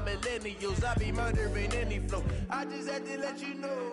millennials. I be murdering any flow. I just had to let you know.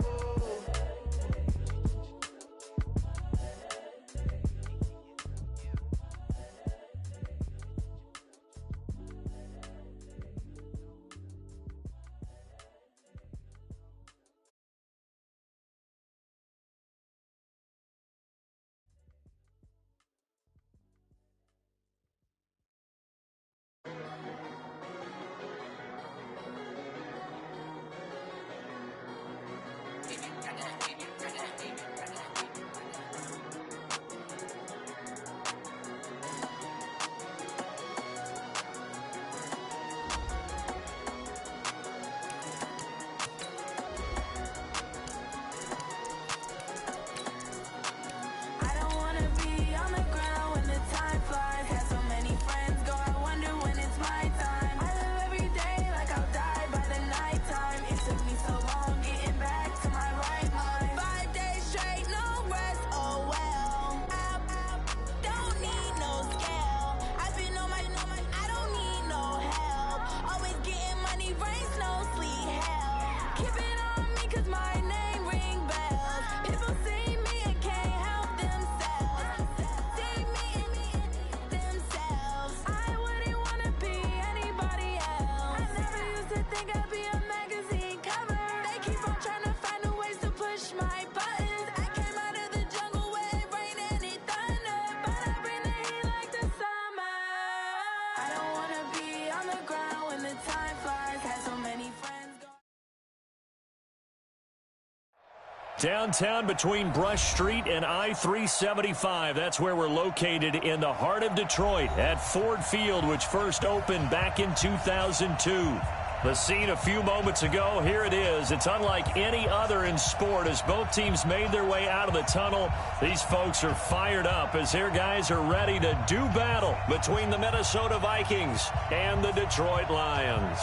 Downtown between Brush Street and I-375. That's where we're located in the heart of Detroit at Ford Field, which first opened back in 2002. The scene a few moments ago, here it is. It's unlike any other in sport as both teams made their way out of the tunnel. These folks are fired up as their guys are ready to do battle between the Minnesota Vikings and the Detroit Lions.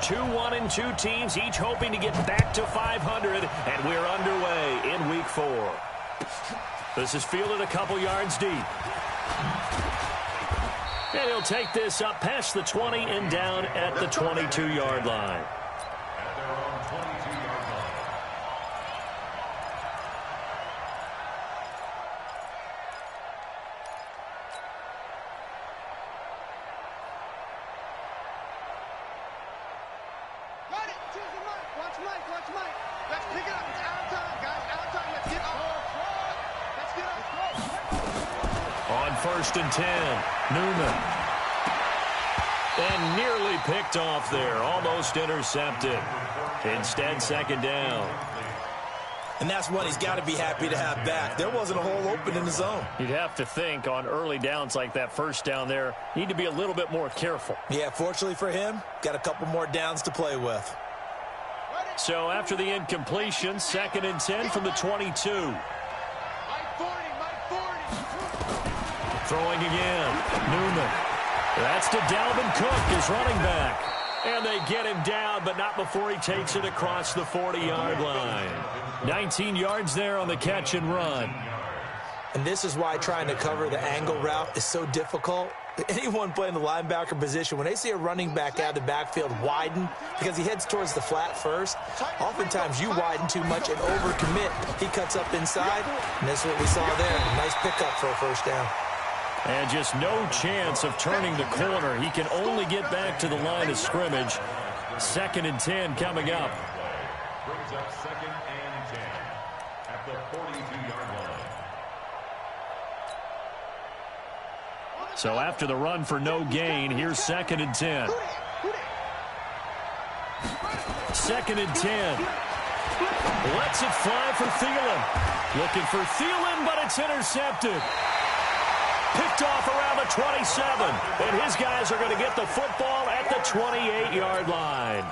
2-1-2 teams, each hoping to get back to 500, and we're underway in Week 4. This is fielded a couple yards deep. And he'll take this up past the 20 and down at the 22-yard line. First and 10, Newman. And nearly picked off there, almost intercepted. Instead, second down. And that's one he's got to be happy to have back. There wasn't a hole open in the zone. You'd have to think on early downs like that first down there, need to be a little bit more careful. Yeah, fortunately for him, got a couple more downs to play with. So after the incompletion, second and 10 from the 22. Throwing again, Newman. That's to Dalvin Cook, his running back. And they get him down, but not before he takes it across the 40-yard line. 19 yards there on the catch and run. And this is why trying to cover the angle route is so difficult. Anyone playing the linebacker position, when they see a running back out of the backfield widen because he heads towards the flat first, oftentimes you widen too much and overcommit. He cuts up inside, and that's what we saw there. Nice pickup for a first down. And just no chance of turning the corner. He can only get back to the line of scrimmage. Second and 10 coming up. Brings up second and 10 at the 42-yard line. So after the run for no gain, here's second and 10. Second and 10. Lets it fly for Thielen. Looking for Thielen, but it's intercepted. Picked off around the 27, and his guys are going to get the football at the 28-yard line.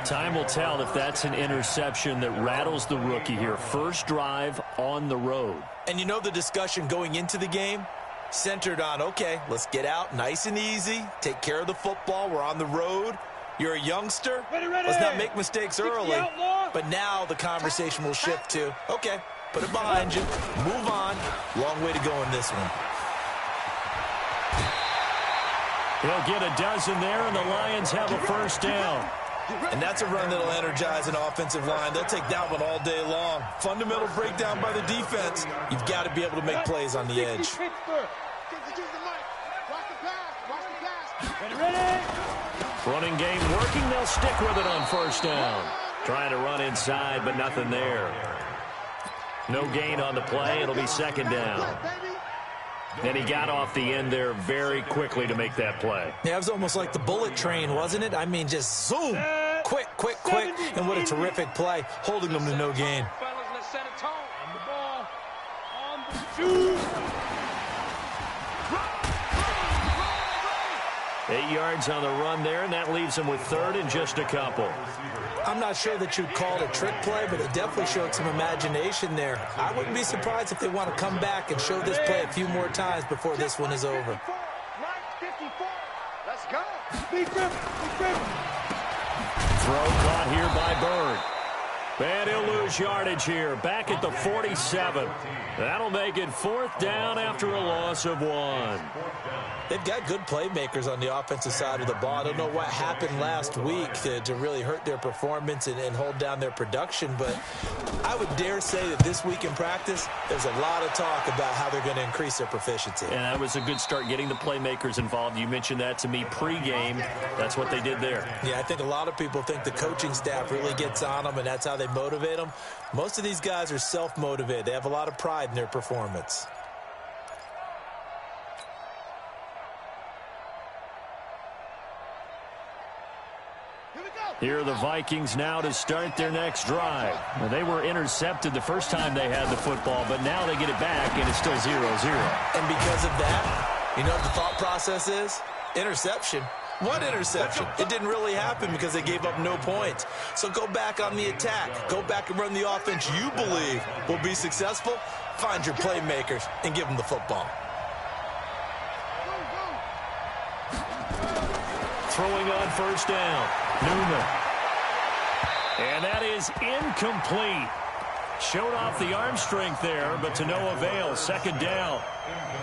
Time will tell if that's an interception that rattles the rookie here. First drive on the road. And you know the discussion going into the game? Centered on, okay, let's get out nice and easy, take care of the football, we're on the road. You're a youngster, let's not make mistakes early. But now the conversation will shift to, okay, put it behind you, move on. Long way to go in this one. He'll get a dozen there, and the Lions have a first down. And that's a run that'll energize an offensive line. They'll take that one all day long. Fundamental breakdown by the defense. You've got to be able to make plays on the edge. Running game working. They'll stick with it on first down. Trying to run inside, but nothing there. No gain on the play. It'll be second down. And he got off the end there very quickly to make that play. Yeah, it was almost like the bullet train, wasn't it? I mean, just zoom. Quick, quick, quick. And what a terrific play, holding them to no gain. 8 yards on the run there, and that leaves him with third and just a couple. I'm not sure that you'd call it a trick play, but it definitely showed some imagination there. I wouldn't be surprised if they want to come back and show this play a few more times before this one is over. Let's go. Throw caught here by Bird. And he'll lose yardage here, back at the 47. That'll make it fourth down after a loss of 1. They've got good playmakers on the offensive side of the ball. I don't know what happened last week to really hurt their performance and hold down their production, but I would dare say that this week in practice, there's a lot of talk about how they're going to increase their proficiency. And that was a good start, getting the playmakers involved. You mentioned that to me pregame. That's what they did there. Yeah, I think a lot of people think the coaching staff really gets on them, and that's how they motivate them. Most of these guys are self-motivated. They have a lot of pride in their performance. Here are the Vikings now to start their next drive. Well, they were intercepted the first time they had the football, but now they get it back, and it's still 0-0. And because of that, you know what the thought process is? Interception. What interception? It didn't really happen because they gave up no points. So go back on the attack. Go back and run the offense you believe will be successful. Find your playmakers and give them the football. Throwing on first down. Newman. And that is incomplete. Showed off the arm strength there, but to no avail. Second down.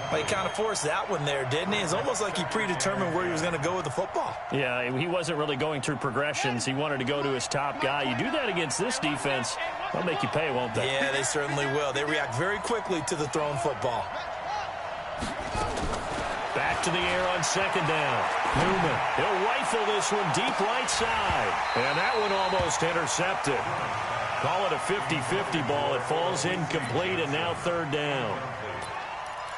Well, he kind of forced that one there, didn't he? It's almost like he predetermined where he was going to go with the football. Yeah, he wasn't really going through progressions. He wanted to go to his top guy. You do that against this defense, they'll make you pay, won't they? Yeah, they certainly will. They react very quickly to the thrown football. Back to the air on second down. Newman, he'll rifle this one deep right side. And that one almost intercepted. Call it a 50-50 ball. It falls incomplete, and now third down.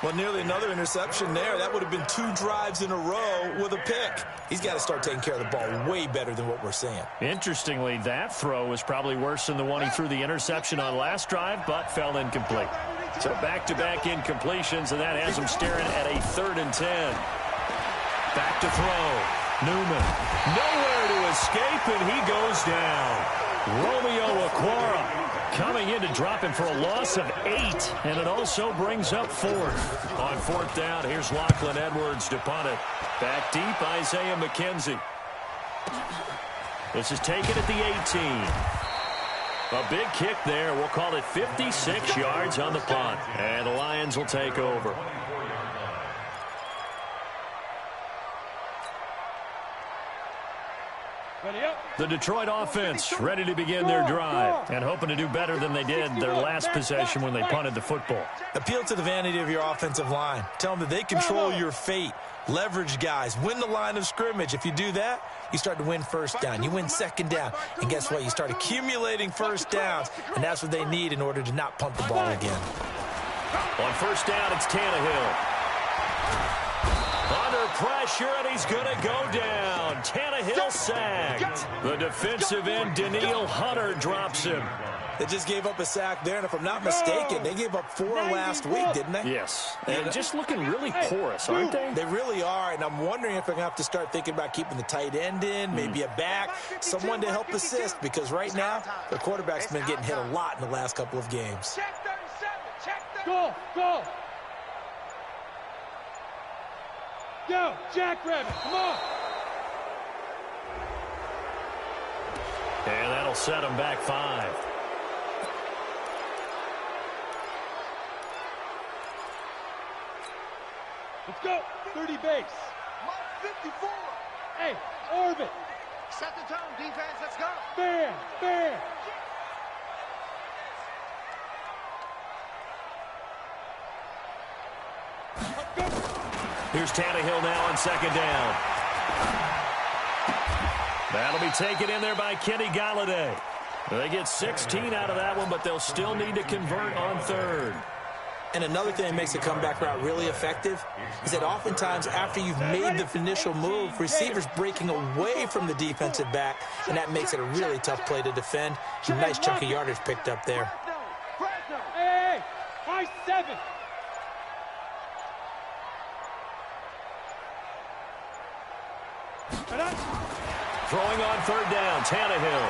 Well, nearly another interception there. That would have been 2 drives in a row with a pick. He's got to start taking care of the ball way better than what we're seeing. Interestingly, that throw was probably worse than the one he threw the interception on last drive, but fell incomplete. So back-to-back incompletions, and that has him staring at a 3rd and 10. Back to throw. Newman. Nowhere to escape, and he goes down. Romeo Okwara coming in to drop him for a loss of 8, and it also brings up 4th. On 4th down, here's Lachlan Edwards to punt it. Back deep, Isaiah McKenzie. This is taken at the 18. A big kick there. We'll call it 56 yards on the punt. And the Lions will take over. The Detroit offense ready to begin their drive and hoping to do better than they did their last possession when they punted the football. Appeal to the vanity of your offensive line. Tell them that they control your fate. Leverage guys. Win the line of scrimmage. If you do that, you start to win first down. You win second down. And guess what? You start accumulating first downs, and that's what they need in order to not punt the ball again. On first down, it's Tannehill. Under pressure, and he's going to go down. Tannehill sacked. The defensive end, Danielle Hunter, drops him. They just gave up a sack there, and if I'm not mistaken, they gave up 4 last week, didn't they? Yes. And just looking really porous, aren't they? They really are, and I'm wondering if they're going to have to start thinking about keeping the tight end in, maybe a back, someone to help assist, because right now, the quarterback's been getting hit a lot in the last couple of games. Go, go. Go, Jackrabbit, come on. And that'll set him back 5. Let's go, 30 base. 54. Hey, orbit. Set the tone, defense. Let's go. Fair, fair. Here's Tannehill now on 2nd down. That'll be taken in there by Kenny Galladay. They get 16 out of that one, but they'll still need to convert on 3rd. And another thing that makes a comeback route really effective is that oftentimes after you've made the initial move, receivers breaking away from the defensive back, and that makes it a really tough play to defend. A nice chunk of yardage picked up there. Hey, high 7. Throwing on 3rd down, Tannehill.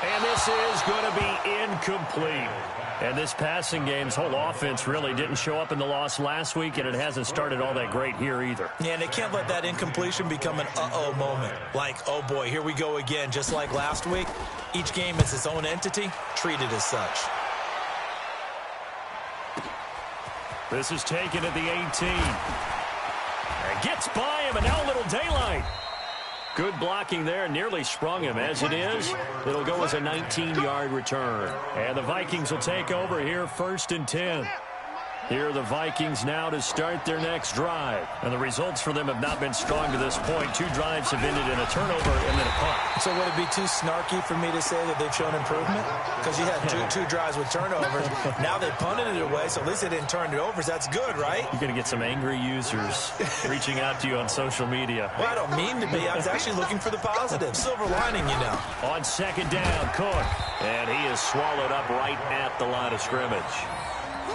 And this is going to be incomplete. And this passing game's whole offense really didn't show up in the loss last week, and it hasn't started all that great here either. Yeah, and they can't let that incompletion become an uh-oh moment. Like, oh boy, here we go again, just like last week. Each game is its own entity, treated as such. This is taken at the 18. And gets by him, and now a little daylight. Good blocking there, nearly sprung him. As it is, it'll go as a 19-yard return. And the Vikings will take over here, 1st and 10. Here are the Vikings now to start their next drive. And the results for them have not been strong to this point. 2 drives have ended in a turnover and then a punt. So would it be too snarky for me to say that they've shown improvement? Because you had two drives with turnovers. Now they punted it away, so at least they didn't turn it over. So that's good, right? You're going to get some angry users reaching out to you on social media. Well, I don't mean to be. I was actually looking for the positive. Silver lining, you know. On 2nd down, Cook. And he is swallowed up right at the line of scrimmage.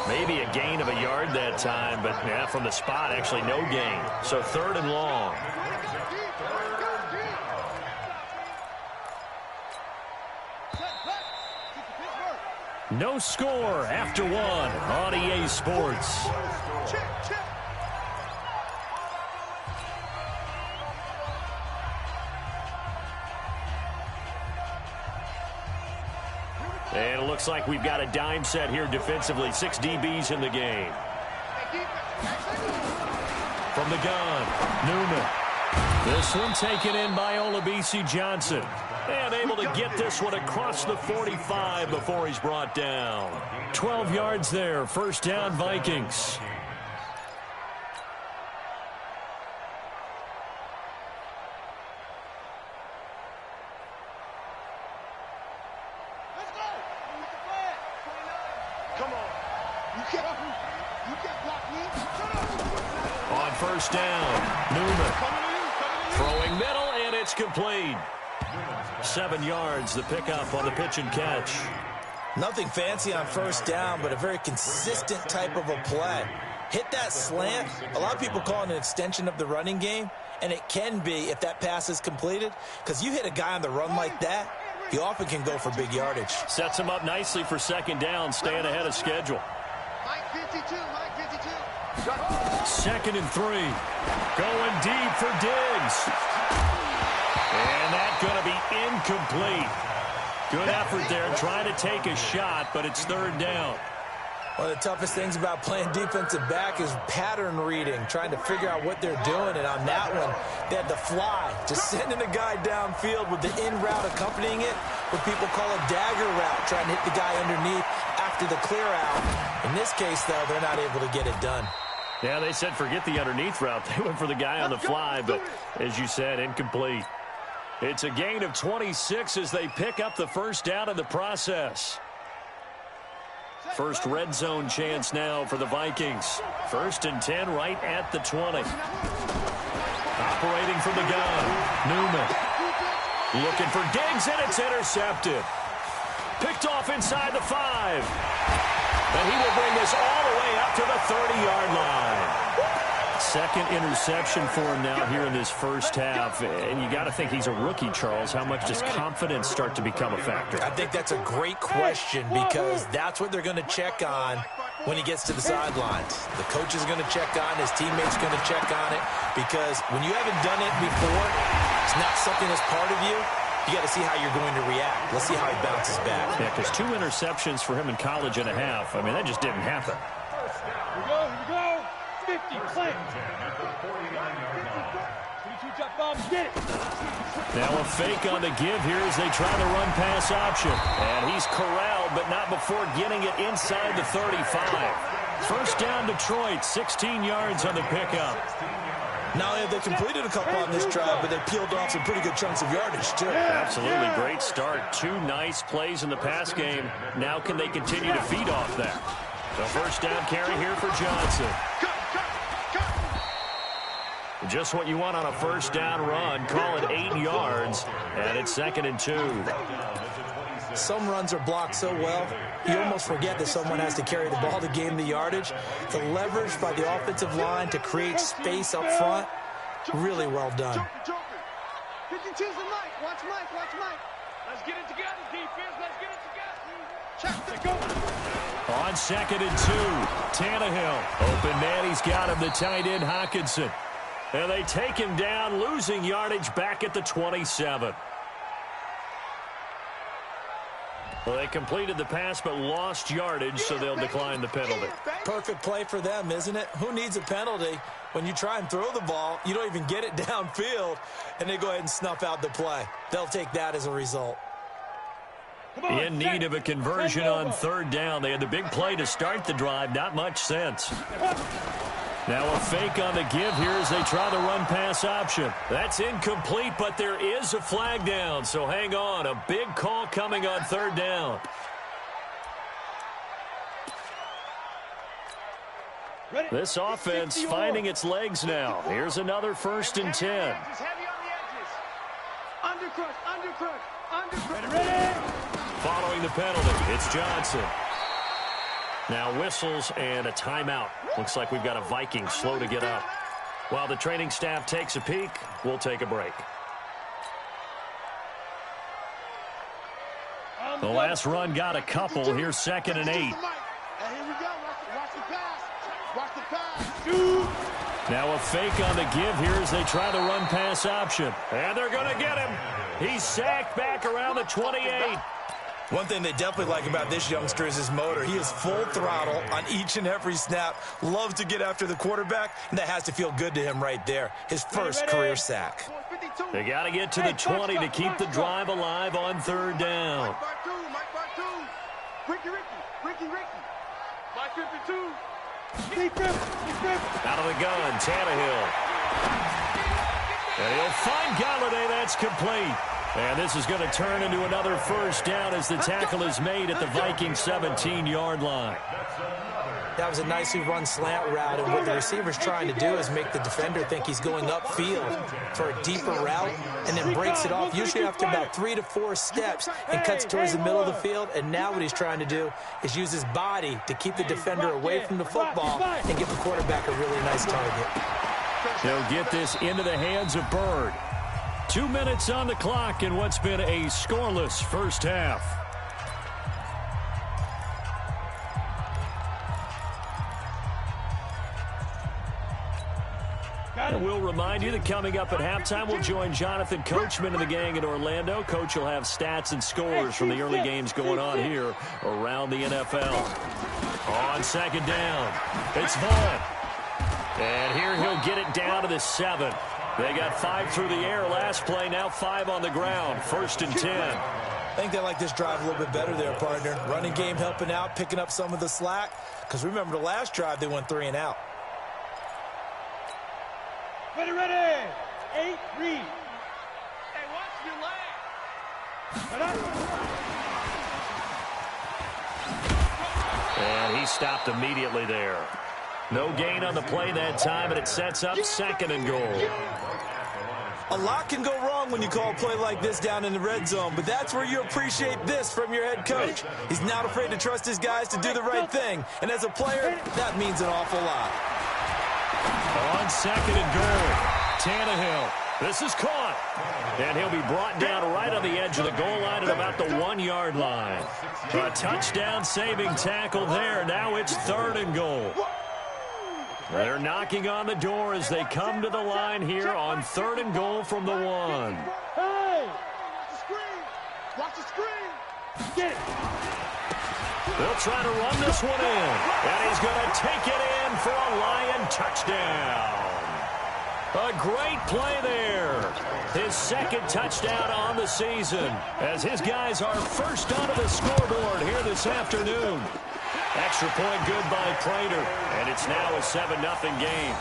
Maybe a gain of a yard that time, but yeah, from the spot, actually no gain. So 3rd and long. No score after 1 on EA Sports. And it looks like we've got a dime set here defensively. 6 DBs in the game. From the gun, Newman. This one taken in by Olabisi Johnson. And able to get this one across the 45 before he's brought down. 12 yards there. 1st down, Vikings. On 1st down, Newman. Throwing middle, and it's complete. 7 yards, the pickup on the pitch and catch. Nothing fancy on 1st down, but a very consistent type of a play. Hit that slant. A lot of people call it an extension of the running game, and it can be if that pass is completed, because you hit a guy on the run like that, you often can go for big yardage. Sets him up nicely for 2nd down, staying ahead of schedule. Mike 52, Mike 52. 2nd and 3. Going deep for Diggs. And that's going to be incomplete. Good effort there, trying to take a shot, but it's 3rd down. One of the toughest things about playing defensive back is pattern reading, trying to figure out what they're doing. And on that one, they had the fly, just sending a guy downfield with the in route accompanying it, what people call a dagger route, trying to hit the guy underneath after the clear out. In this case, though, they're not able to get it done. Yeah, they said forget the underneath route. They went for the guy on the fly, but as you said, incomplete. It's a gain of 26 as they pick up the 1st down in the process. First red zone chance now for the Vikings. 1st and 10 right at the 20. Operating from the gun, Newman. Looking for Diggs, and it's intercepted. Picked off inside the 5. And he will bring this all the way up to the 30-yard line. 2nd interception for him now here in this 1st half. And you got to think he's a rookie, Charles. How much does confidence start to become a factor? I think that's a great question because that's what they're going to check on when he gets to the sidelines. The coach is going to check on it. His teammates are going to check on it, because when you haven't done it before, it's not something that's part of you. You got to see how you're going to react. Let's see how he bounces back. Yeah, because 2 interceptions for him in college and a half. I mean, that just didn't happen. Here we go. 50, play. 22 drop bomb, get it. Now a fake on the give here as they try the run-pass option. And he's corralled, but not before getting it inside the 35. First down, Detroit, 16 yards on the pickup. Not only have they completed a couple on this drive, but they peeled off some pretty good chunks of yardage, too. Absolutely great start. 2 nice plays in the pass game. Now can they continue to feed off that? The first down carry here for Johnson. Just what you want on a first down run. Call it 8 yards, and it's 2nd and 2. Some runs are blocked so well, you almost forget that someone has to carry the ball to gain the yardage. The leverage by the offensive line to create space up front, really well done. Watch Mike. Let's get it together, defense. Let's get it together. Check, go. On 2nd and 2, Tannehill. Open man, he's got him, the tight end Hockenson. And they take him down, losing yardage back at the 27. Well, they completed the pass but lost yardage, so they'll decline the penalty. Perfect play for them, isn't it? Who needs a penalty? When you try and throw the ball, you don't even get it downfield, and they go ahead and snuff out the play. They'll take that as a result. In need of a conversion on 3rd down. They had the big play to start the drive. Not much sense. Now a fake on the give here as they try the run-pass option. That's incomplete, but there is a flag down, so hang on. A big call coming on 3rd down. This offense finding its legs now. Here's another 1st and 10. Following the penalty, it's Johnson. Now whistles and a timeout. Looks like we've got a Viking slow to get up. While the training staff takes a peek, we'll take a break. The last run got a couple. Here's 2nd and 8. Here we go. Watch the pass. Watch the pass. Now a fake on the give here as they try the run-pass option. And they're going to get him. He's sacked back around the 28. One thing they definitely like about this youngster is his motor. He is full throttle on each and every snap. Loves to get after the quarterback, and that has to feel good to him right there. His first career sack. They got to get to the 20 to keep the drive alive on 3rd down. Ricky. Mike 52. Out of the gun, Tannehill. And he'll find Galladay. That's complete. And this is going to turn into another first down as the tackle is made at the Vikings 17-yard line. That was a nicely run slant route, and what the receiver's trying to do is make the defender think he's going upfield for a deeper route, and then breaks it off, usually after about 3 to 4 steps, and cuts towards the middle of the field. And now what he's trying to do is use his body to keep the defender away from the football and give the quarterback a really nice target. They'll get this into the hands of Bird. 2 minutes on the clock in what's been a scoreless first half. And we'll remind you that coming up at halftime, we'll join Jonathan Coachman and the gang in Orlando. Coach will have stats and scores from the early games going on here around the NFL. On 2nd down, it's Vaughn. And here he'll get it down to the 7. They got 5 through the air last play, now 5 on the ground. 1st and 10. I think they like this drive a little bit better there, partner. Running game helping out, picking up some of the slack. Because remember the last drive, they went 3 and out. Ready. 8, read. Hey, watch your leg. And he stopped immediately there. No gain on the play that time, and it sets up 2nd and goal. A lot can go wrong when you call a play like this down in the red zone, but that's where you appreciate this from your head coach. He's not afraid to trust his guys to do the right thing, and as a player, that means an awful lot. On 2nd and goal, Tannehill. This is caught. And he'll be brought down right on the edge of the goal line at about the 1-yard line. A touchdown-saving tackle there. Now it's 3rd and goal. They're knocking on the door as they come to the line here on 3rd and goal from the 1. Hey! Watch the screen! Watch the screen! Get it! They'll try to run this one in. And he's going to take it in for a Lion touchdown. A great play there. His 2nd touchdown on the season as his guys are first onto the scoreboard here this afternoon. Extra point good by Prater, and it's now a 7-0 game.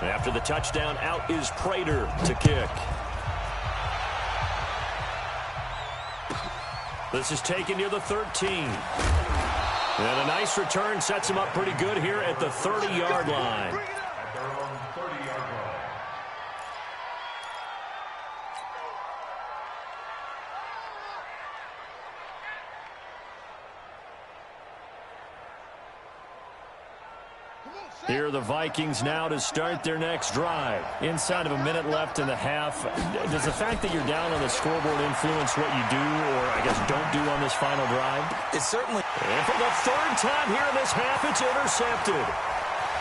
After the touchdown, out is Prater to kick. This is taken near the 13. And a nice return sets him up pretty good here at the 30-yard line. At their own 30-yard line. Here are the Vikings now to start their next drive. Inside of a minute left in the half, does the fact that you're down on the scoreboard influence what you do or, I guess, don't do on this final drive? It certainly... And for the 3rd time here in this half, it's intercepted.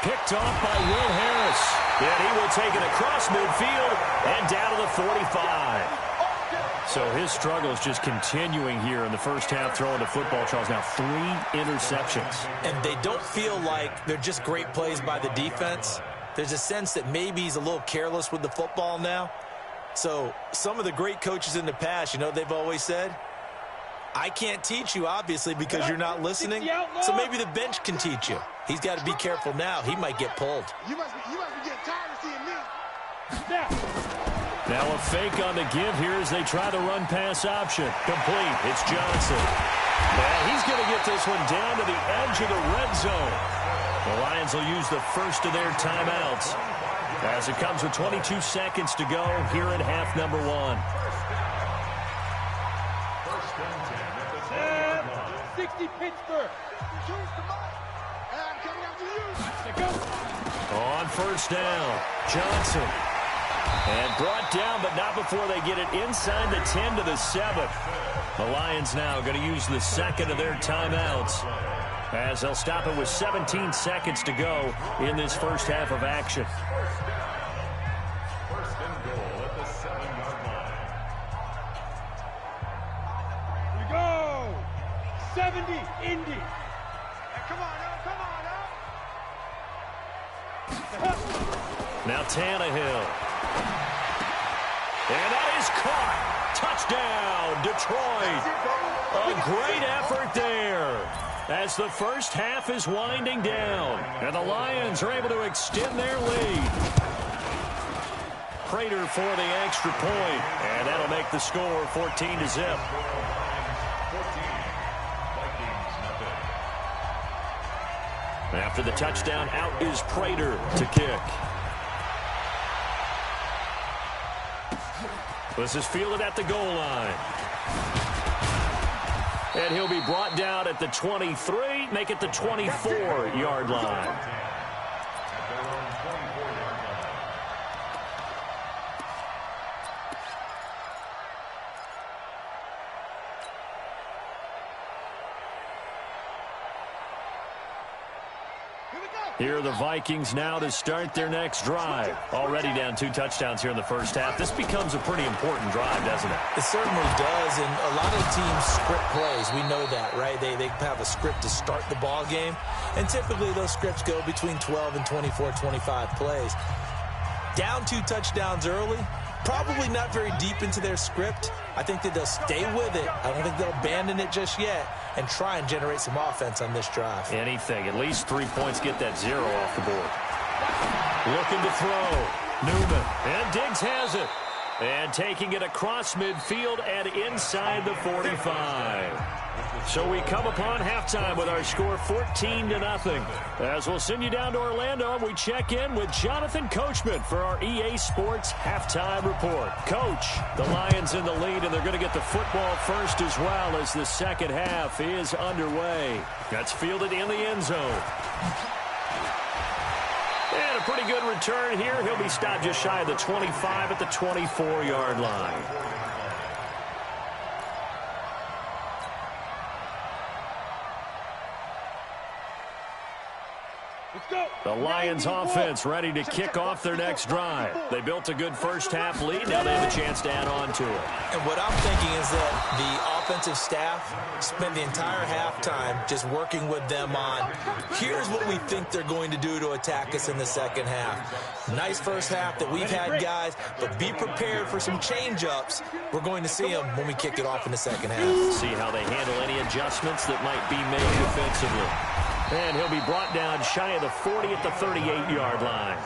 Picked off by Will Harris. And he will take it across midfield and down to the 45. So his struggle is just continuing here in the first half, throwing the football, Charles. Now 3 interceptions. And they don't feel like they're just great plays by the defense. There's a sense that maybe he's a little careless with the football now. So some of the great coaches in the past, you know, they've always said, I can't teach you, obviously, because you're not listening. So maybe the bench can teach you. He's got to be careful now. He might get pulled. You must be getting tired of seeing me. Now a fake on the give here as they try the run-pass option. Complete. It's Johnson. And he's going to get this one down to the edge of the red zone. The Lions will use the first of their timeouts as it comes with 22 seconds to go here in half number 1. 60 Pittsburgh. I'm coming after you. On first down, Johnson. And brought down, but not before they get it inside the 10 to the 7. The Lions now going to use the 2nd of their timeouts as they'll stop it with 17 seconds to go in this first half of action. First and goal at the 7-yard line. Here we go. 70 Indy. Hey, come on now. Now Tannehill. And that is caught. Touchdown, Detroit. A great effort there as the first half is winding down. And the Lions are able to extend their lead. Prater for the extra point. And that'll make the score 14-0. After the touchdown, out is Prater to kick. This is fielded at the goal line. And he'll be brought down at the 23, make it the 24-yard line. Here are the Vikings now to start their next drive. Already down 2 touchdowns here in the first half. This becomes a pretty important drive, doesn't it? It certainly does, and a lot of teams script plays. We know that, right? They have a script to start the ball game, and typically those scripts go between 12 and 24, 25 plays. Down 2 touchdowns early, probably not very deep into their script. I think that they'll stay with it. I don't think they'll abandon it just yet and try and generate some offense on this drive. Anything. At least 3 points, get that 0 off the board. Looking to throw. Newman. And Diggs has it. And taking it across midfield and inside the 45. So we come upon halftime with our score 14-0. As we'll send you down to Orlando, and we check in with Jonathan Coachman for our EA Sports Halftime Report. Coach, the Lions in the lead, and they're going to get the football first as well as the second half is underway. That's fielded in the end zone. And a pretty good return here. He'll be stopped just shy of the 25 at the 24-yard line. The Lions offense ready to kick off their next drive. They built a good first-half lead. Now they have a chance to add on to it. And what I'm thinking is that the offensive staff spent the entire halftime just working with them on, here's what we think they're going to do to attack us in the second half. Nice first half that we've had, guys, but be prepared for some change-ups. We're going to see them when we kick it off in the second half. See how they handle any adjustments that might be made defensively. And he'll be brought down shy of the 40 at the 38-yard line.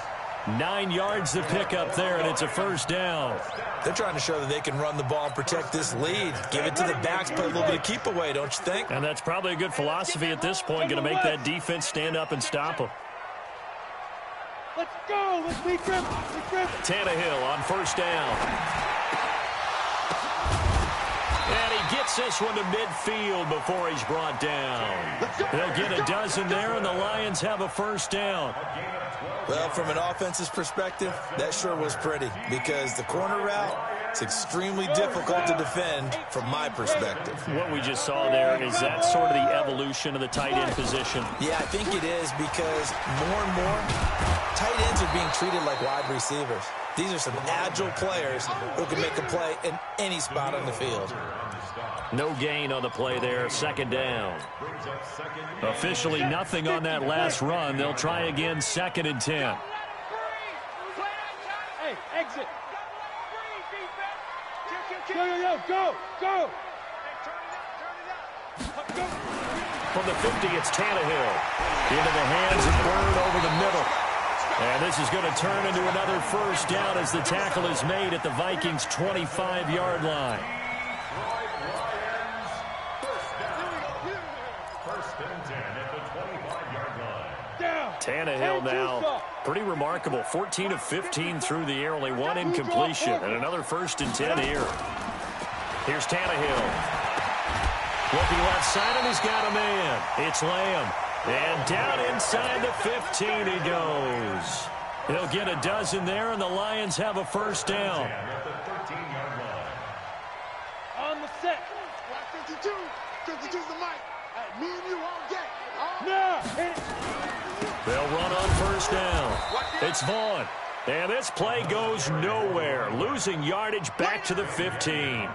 9 yards to pick up there, and it's a first down. They're trying to show that they can run the ball and protect this lead. Give it to the backs, play a little bit of keep away, don't you think? And that's probably a good philosophy at this point, going to make that defense stand up and stop them. Let's go. Let's beat them. Tannehill on first down. And he gets this one to midfield before he's brought down. They'll get a dozen there, and the Lions have a first down. Well, from an offensive perspective, that sure was pretty because the corner route is extremely difficult to defend from my perspective. What we just saw there, is that sort of the evolution of the tight end position? Yeah, I think it is because more and more tight ends are being treated like wide receivers. These are some agile players who can make a play in any spot on the field. No gain on the play there, second down. Officially nothing on that last run. They'll try again, 2nd and 10. Hey, exit. Go. From the 50, it's Tannehill. Into the hands of Bird over the middle. And this is going to turn into another first down as the tackle is made at the Vikings' 25-yard line. Tannehill now, pretty remarkable. 14 of 15 through the air, only one incompletion, and another 1st and 10 here. Here's Tannehill. Looking left side, and he's got a man. It's Lamb. And down inside the 15 he goes. He'll get a dozen there, and the Lions have a first down. On the set. 52. 52's the mic. Hey, me and you all day. No. They'll run on first down. It's Vaughn. And this play goes nowhere. Losing yardage back to the 15.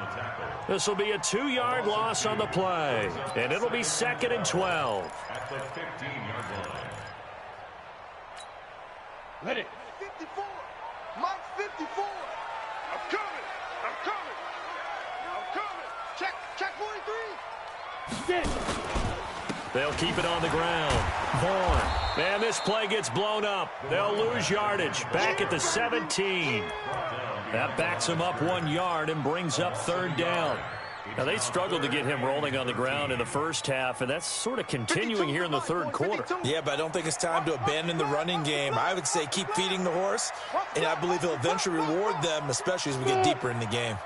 This will be a 2-yard loss on the play. And it'll be 2nd and 12. At the 15-yard line. Let it. 54. Mike 54. I'm coming. Check 43. Get it. They'll keep it on the ground. Vaughn. And this play gets blown up. They'll lose yardage back at the 17. That backs him up 1 yard and brings up 3rd down. Now, they struggled to get him rolling on the ground in the first half, and that's sort of continuing here in the 3rd quarter. Yeah, but I don't think it's time to abandon the running game. I would say keep feeding the horse, and I believe he'll eventually reward them, especially as we get deeper in the game.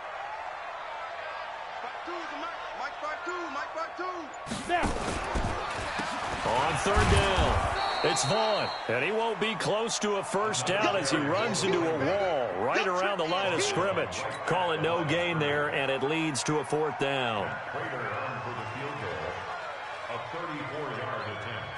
On 3rd down, it's Vaughn, and he won't be close to a first down as he runs into a wall right around the line of scrimmage. Call it no gain there, and it leads to a 4th down. Prater on for the field goal. A 34-yard attempt.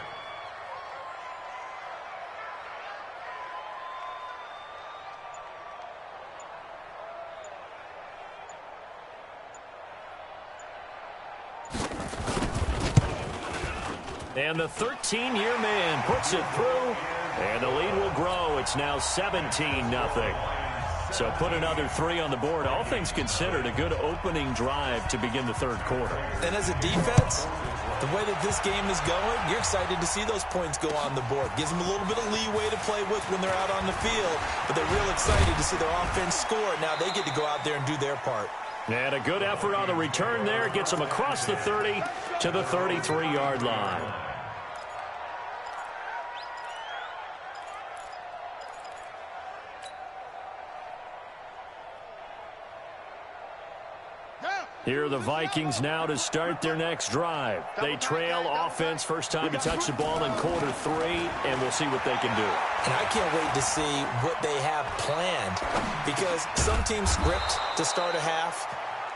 And the 13-year man puts it through, and the lead will grow. It's now 17-0. So put another 3 on the board. All things considered, a good opening drive to begin the 3rd quarter. And as a defense, The way that this game is going, you're excited to see those points go on the board. Gives them a little bit of leeway to play with when they're out on the field, but they're real excited to see their offense score. Now they get to go out there and do their part. And a good effort on the return there. Gets them across the 30 to the 33-yard line. Here are the Vikings now to start their next drive. They trail offense, first time to touch the ball in quarter 3, and we'll see what they can do. And I can't wait to see what they have planned, because some teams script to start a half.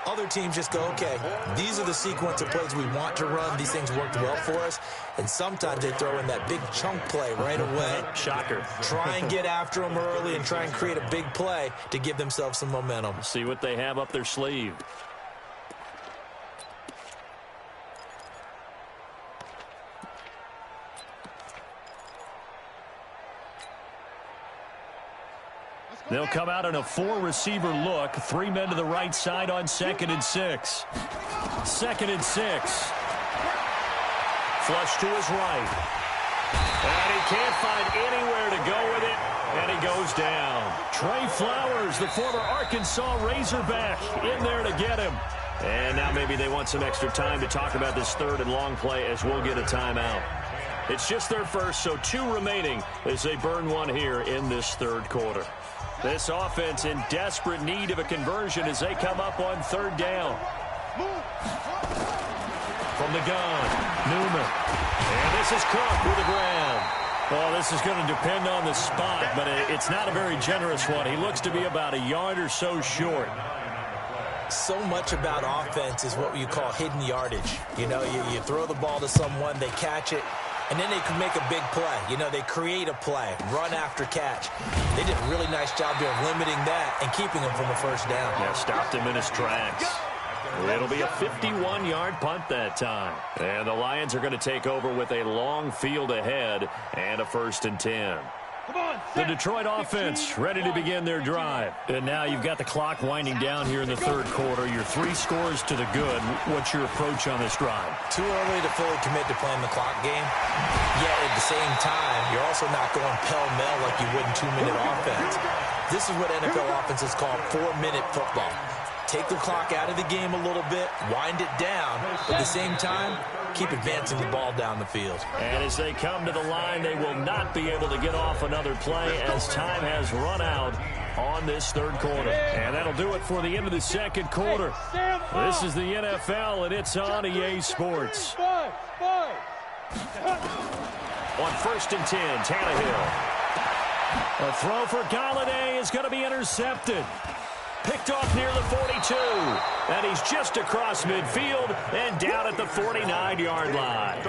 Other teams just go, okay, these are the sequence of plays we want to run. These things worked well for us. And sometimes they throw in that big chunk play right away. Shocker. Try and get after them early and try and create a big play to give themselves some momentum. See what they have up their sleeve. They'll come out in a 4-receiver look. 3 men to the right side on 2nd and 6. 2nd and 6. Flush to his right. And he can't find anywhere to go with it. And he goes down. Trey Flowers, the former Arkansas Razorback, in there to get him. And now maybe they want some extra time to talk about this 3rd and long play, as we'll get a timeout. It's just their first, so 2 remaining as they burn one here in this 3rd quarter. This offense in desperate need of a conversion as they come up on 3rd down. From the gun, Newman. And this is Cook with the ground. Well, this is going to depend on the spot, but it's not a very generous one. He looks to be about a yard or so short. So much about offense is what you call hidden yardage. You know, you throw the ball to someone, they catch it, and then they can make a big play. You know, they create a play, run after catch. They did a really nice job there of limiting that and keeping him from a 1st down. Yeah, stopped him in his tracks. It'll be a 51-yard punt that time. And the Lions are going to take over with a long field ahead and a 1st and 10. The Detroit offense ready to begin their drive. And now you've got the clock winding down here in the 3rd quarter. Your 3 scores to the good. What's your approach on this drive? Too early to fully commit to playing the clock game. Yet at the same time, you're also not going pell-mell like you would in 2-minute offense. This is what NFL offenses call 4-minute football. Take the clock out of the game a little bit, wind it down, but at the same time, keep advancing the ball down the field. And as they come to the line, they will not be able to get off another play as time has run out on this 3rd quarter. And that'll do it for the end of the 2nd quarter. This is the NFL, and it's on EA Sports. On 1st and 10, Tannehill. A throw for Galladay is going to be intercepted. Picked off near the 42. And he's just across midfield and down at the 49-yard line.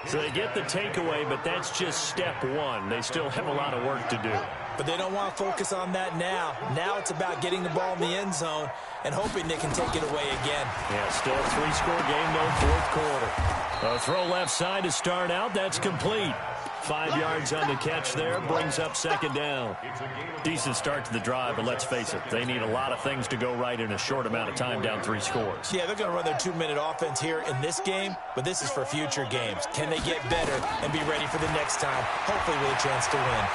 So they get the takeaway, but that's just step 1. They still have a lot of work to do. But they don't want to focus on that now. Now it's about getting the ball in the end zone and hoping they can take it away again. Yeah, still a 3-score game, no 4th quarter. A throw left side to start out. That's complete. 5 yards on the catch there, brings up 2nd down. Decent start to the drive, but let's face it, they need a lot of things to go right in a short amount of time, down 3 scores. Yeah, they're going to run their 2-minute offense here in this game, but this is for future games. Can they get better and be ready for the next time, hopefully with a chance to win?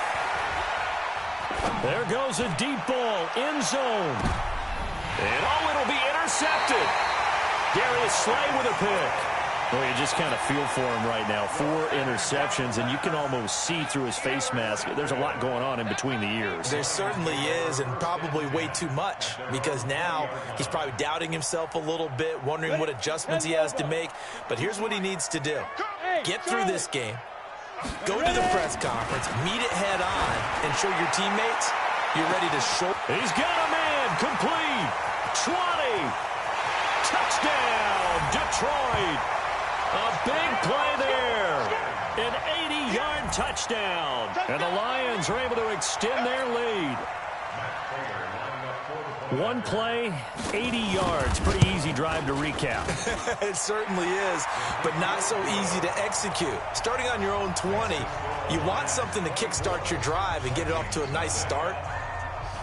There goes a deep ball, end zone. And it'll be intercepted. Darius Slay with a pick. Well, you just kind of feel for him right now. 4 interceptions, and you can almost see through his face mask. There's a lot going on in between the ears. There certainly is, and probably way too much, because now he's probably doubting himself a little bit, wondering what adjustments he has to make. But here's what he needs to do. Get through this game, go to the press conference, meet it head on, and show your teammates you're ready to show. He's got a man, complete, 20, touchdown, Detroit. A big play there. An 80-yard touchdown. And the Lions are able to extend their lead. 1 play, 80 yards. Pretty easy drive to recap. It certainly is, but not so easy to execute. Starting on your own 20, you want something to kickstart your drive and get it off to a nice start.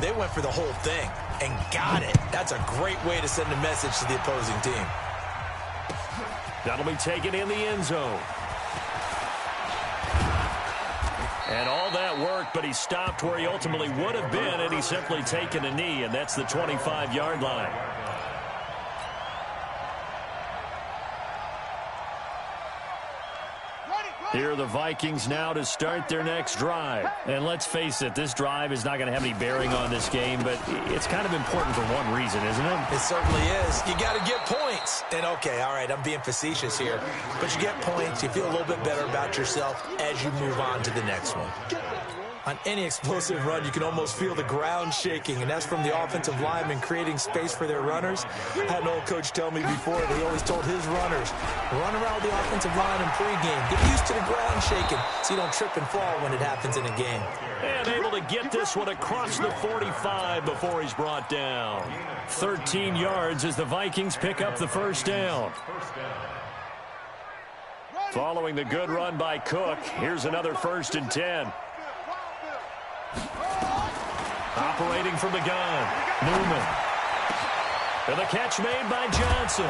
They went for the whole thing and got it. That's a great way to send a message to the opposing team. That'll be taken in the end zone. And all that work, but he stopped where he ultimately would have been, and he's simply taken a knee, and that's the 25-yard line. Here are the Vikings now to start their next drive. And let's face it, this drive is not going to have any bearing on this game, but it's kind of important for one reason, isn't it? It certainly is. You got to get points. And, okay, all right, I'm being facetious here. But you get points, you feel a little bit better about yourself as you move on to the next one. On any explosive run, you can almost feel the ground shaking, and that's from the offensive linemen creating space for their runners. I had an old coach tell me before, they always told his runners, run around the offensive line in pregame. Get used to the ground shaking so you don't trip and fall when it happens in a game. And able to get this one across the 45 before he's brought down. 13 yards as the Vikings pick up the first down. Following the good run by Cook, here's another 1st and 10. Operating from the gun, Newman. And the catch made by Johnson.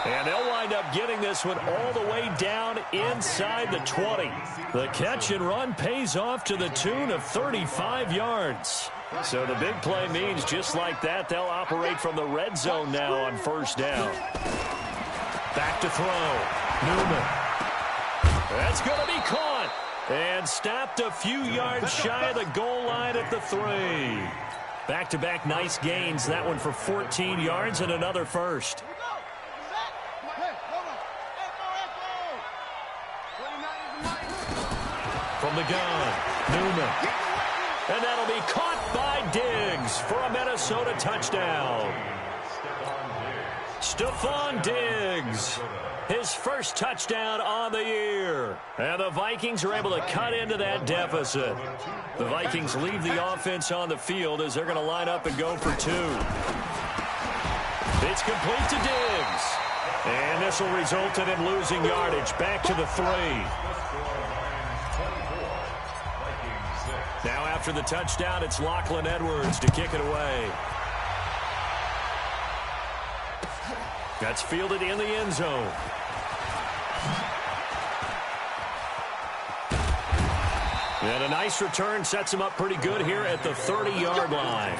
And they'll wind up getting this one all the way down inside the 20. The catch and run pays off to the tune of 35 yards. So the big play means just like that, they'll operate from the red zone now on 1st down. Back to throw, Newman. That's going to be caught. And stopped a few yards shy of the goal line at the 3. Back-to-back nice gains. That one for 14 yards and another first. From the gun, Newman. And that'll be caught by Diggs for a Minnesota touchdown. Stephon Diggs. His first touchdown on the year. And the Vikings are able to cut into that deficit. The Vikings leave the offense on the field as they're going to line up and go for 2. It's complete to Diggs. And this will result in him losing yardage back to the 3. Now after the touchdown, it's Lachlan Edwards to kick it away. That's fielded in the end zone. And a nice return sets him up pretty good here at the 30-yard line.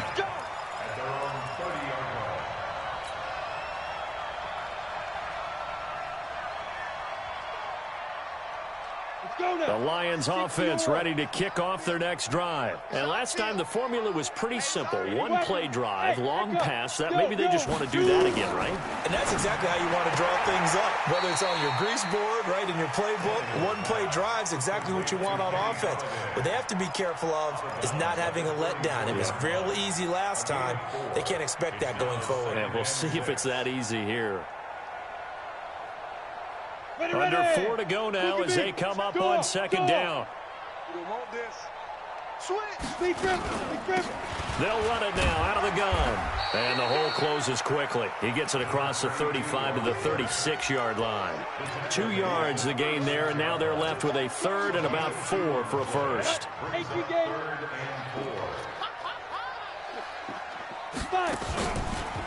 The Lions offense ready to kick off their next drive. And last time the formula was pretty simple. One play drive, long pass. That maybe they just want to do that again, right? And that's exactly how you want to draw things up. Whether it's on your grease board, right, in your playbook, one play drive's exactly what you want on offense. What they have to be careful of is not having a letdown. It was real easy last time. They can't expect that going forward. And we'll see if it's that easy here. Under 4 to go now as they come up on 2nd down. They'll run it now out of the gun. And the hole closes quickly. He gets it across the 35 to the 36-yard line. 2 yards the gain there, and now they're left with a 3rd and about 4 for a first.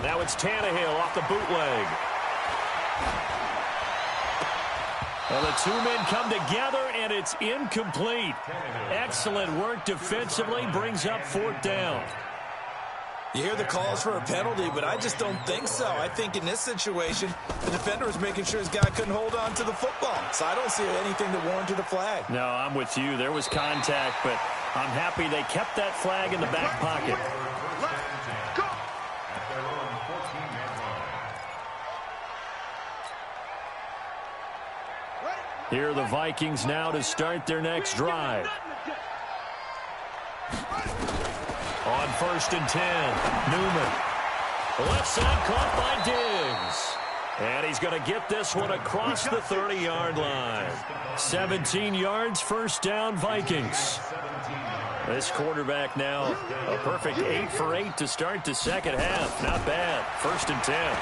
Now it's Tannehill off the bootleg. Well, the 2 men come together, and it's incomplete. Excellent work defensively, brings up 4th down. You hear the calls for a penalty, but I just don't think so. I think in this situation, the defender was making sure his guy couldn't hold on to the football. So I don't see anything that warranted a flag. No, I'm with you. There was contact, but I'm happy they kept that flag in the back pocket. Here are the Vikings now to start their next drive. On 1st and 10, Newman. Left side caught by Diggs. And he's going to get this one across the 30-yard line. 17 yards, 1st down, Vikings. This quarterback now, a perfect 8 for 8 to start the second half. Not bad. 1st and 10.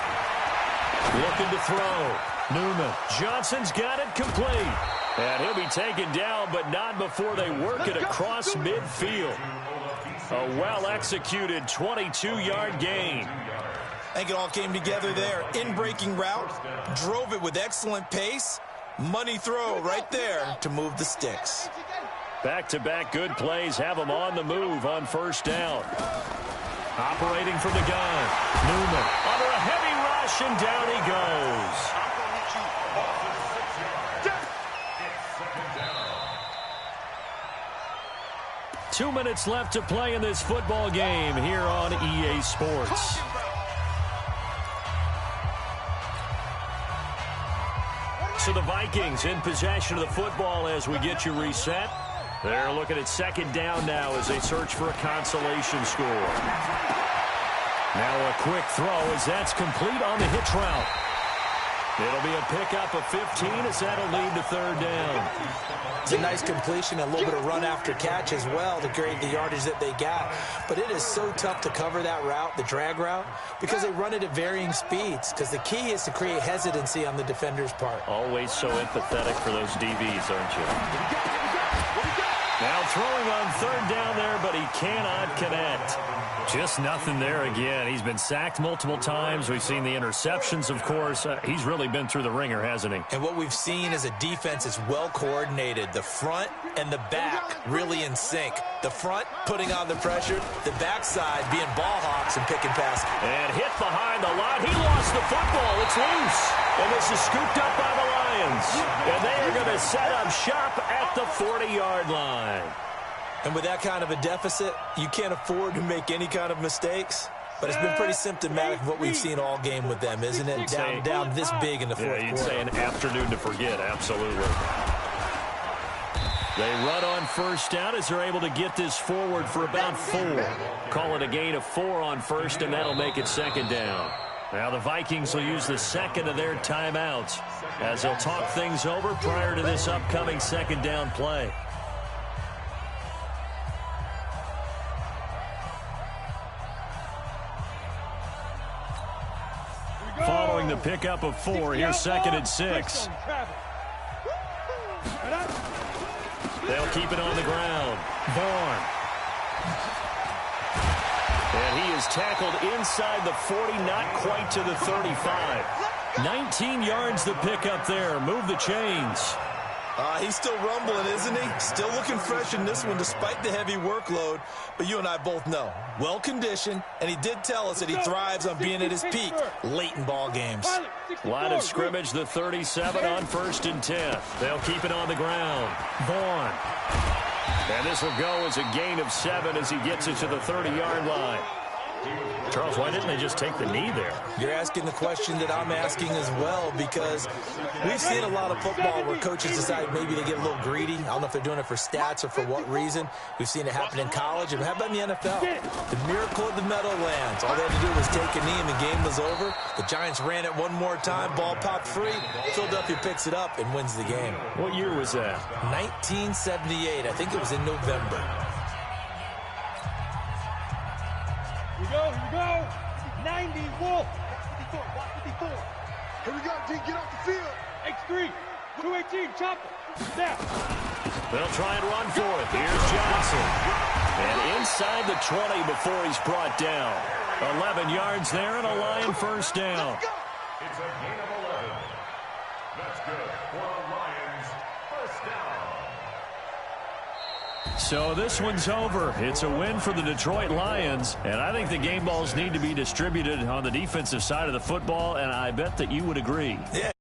Looking to throw. Newman. Johnson's got it complete. And he'll be taken down, but not before they work it across midfield. A well-executed 22-yard gain. I think it all came together there. In-breaking route, drove it with excellent pace. Money throw right there to move the sticks. Back-to-back good plays have him on the move on first down. Operating from the gun. Newman under a heavy rush, and down he goes. 2 minutes left to play in this football game here on EA Sports. So the Vikings in possession of the football as we get you reset. They're looking at second down now as they search for a consolation score. Now a quick throw as that's complete on the hitch route. It'll be a pickup of 15 as that'll lead to third down. It's a nice completion, a little bit of run after catch as well to create the yardage that they got. But it is so tough to cover that route, the drag route, because they run it at varying speeds. Because the key is to create hesitancy on the defender's part. Always so empathetic for those DBs, aren't you? Now throwing on third down there, but he cannot connect. Just nothing there again. He's been sacked multiple times. We've seen the interceptions, of course. He's really been through the ringer, hasn't he? And what we've seen is a defense that's well coordinated. The front and the back really in sync. The front putting on the pressure. The backside being ball hawks and picking passes. And hit behind the line. He lost the football. It's loose. And this is scooped up by the Lions. And they are going to set up shop at the 40-yard line. And with that kind of a deficit, you can't afford to make any kind of mistakes. But it's been pretty symptomatic of what we've seen all game with them, isn't it? Down this big in the fourth quarter. You'd say an afternoon to forget, absolutely. They run on first down as they're able to get this forward for about 4. Call it a gain of 4 on first, and that'll make it second down. Now the Vikings will use the second of their timeouts as they'll talk things over prior to this upcoming second down play. Following the pickup of 4, here's second and 6. They'll keep it on the ground. Vaughn. And he is tackled inside the 40, not quite to the 35. 19 yards the pickup there. Move the chains. He's still rumbling, isn't he? Still looking fresh in this one despite the heavy workload. But you and I both know, well-conditioned, and he did tell us that he thrives on being at his peak late in ball games. Line of scrimmage, the 37 on first and 10. They'll keep it on the ground. Vaughn. And this will go as a gain of 7 as he gets it to the 30-yard line. Charles, why didn't they just take the knee there? You're asking the question that I'm asking as well, because we've seen a lot of football where coaches decide maybe they get a little greedy. I don't know if they're doing it for stats or for what reason. We've seen it happen in college. And how about in the NFL? The miracle of the Meadowlands. All they had to do was take a knee and the game was over. The Giants ran it one more time. Ball popped free. Philadelphia picks it up and wins the game. What year was that? 1978. I think it was in November. Here we go. 90, Wolf. 54, 54. Here we go, D, get off the field. X3, 218, chopper. Snap. They'll try and run for it. Here's Johnson. And inside the 20 before he's brought down. 11 yards there and a Lion first down. It's a gain of 11. That's good for the Lions. First down. So this one's over. It's a win for the Detroit Lions, and I think the game balls need to be distributed on the defensive side of the football, and I bet that you would agree. Yeah.